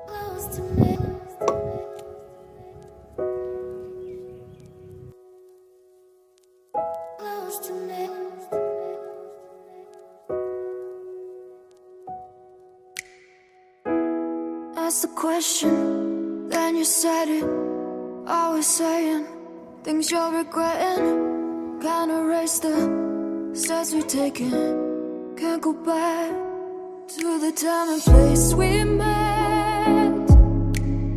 Close to me. Close to me. Ask the question, then you said it. Always saying things you're regretting. Can't erase the steps we've taken. Can't go back to the time and place we met.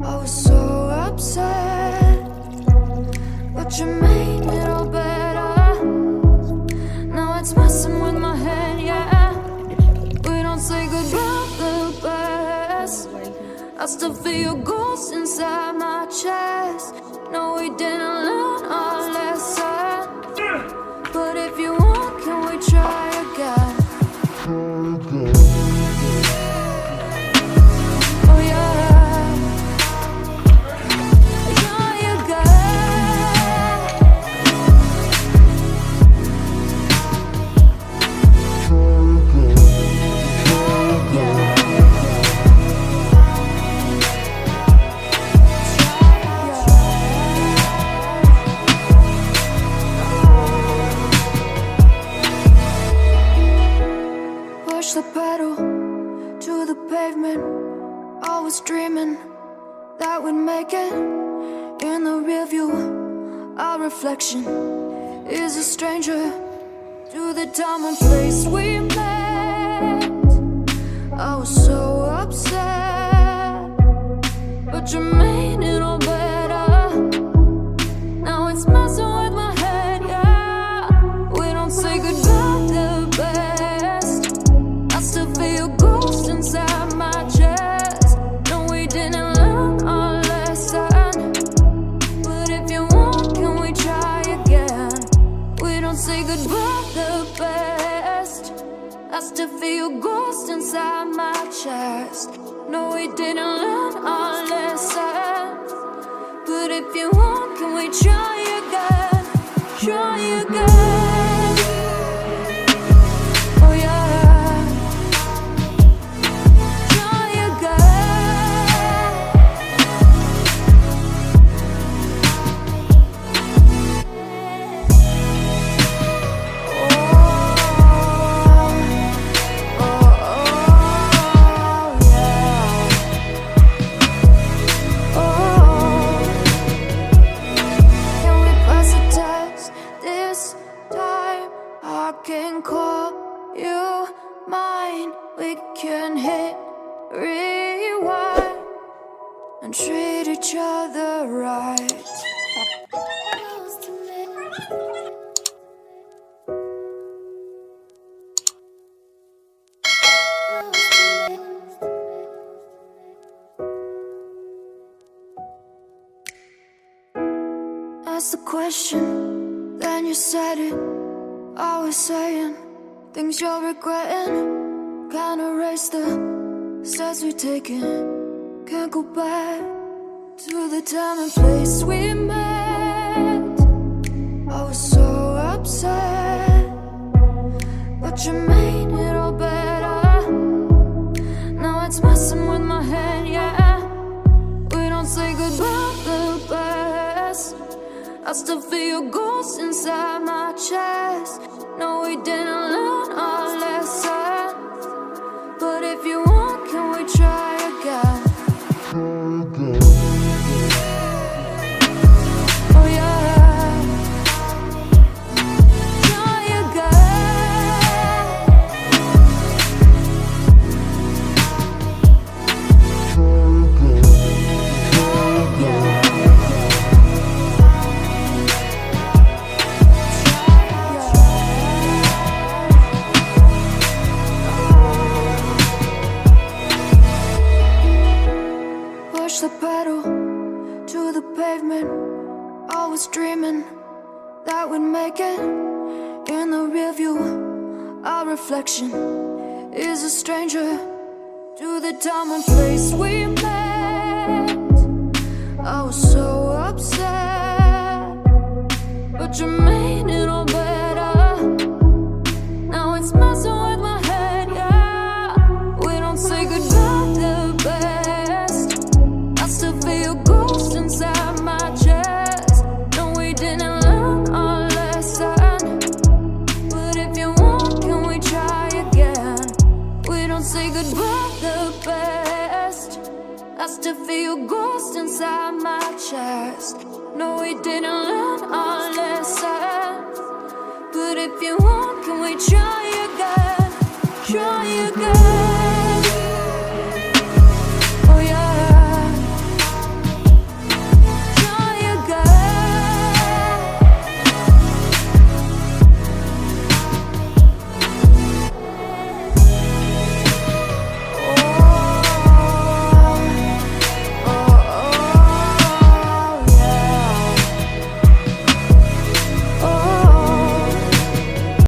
I was so upset, but you made it all better. Now it's messing with my head, yeah. We don't say goodbye the best. I still feel your ghost inside my chest. No, we didn't learn our lesson, but if you want, can we try again? Oh yeah, try again. Yeah. Push the pedal to the pavement. Always dreaming that we'd make it. In the rear view, our reflection is a stranger to the time and place we met. I was so upset, but you made it all better. Now it's messing with my head, yeah. We don't say goodbye the best. I still feel your ghost inside my chest. No, we didn't learn our lesson, but if you want, can we try again? We don't say goodbye the best. I still feel your ghost inside my chest. No, we didn't learn our lesson, but if you want, can we try again? Try again. Oh yeah, try again. Can we pass the test this time? I can call you mine. We can hit rewind and treat each other right. Ask the question, then you said it. Always saying things you're regretting. Can't erase the steps we've taken. Can't go back to the time and place we met. I was so upset, but you made it all better. Now it's messing with my head, yeah. We don't say goodbye the best. I still feel your ghost inside my chest. No, we didn't learn our lesson, but if you want, can we try again? Oh yeah, try again. Yeah. Push the pedal to the pavement. Always dreaming that we'd make it. In the rear view, our reflection is a stranger to the time and place we met. I was so upset, but you made it all better. Now it's messing with my head, yeah. We don't say goodbye the best. were the best. I still feel your ghost inside my chest. No, we didn't learn our lesson, but if you want, can we try again? Try again.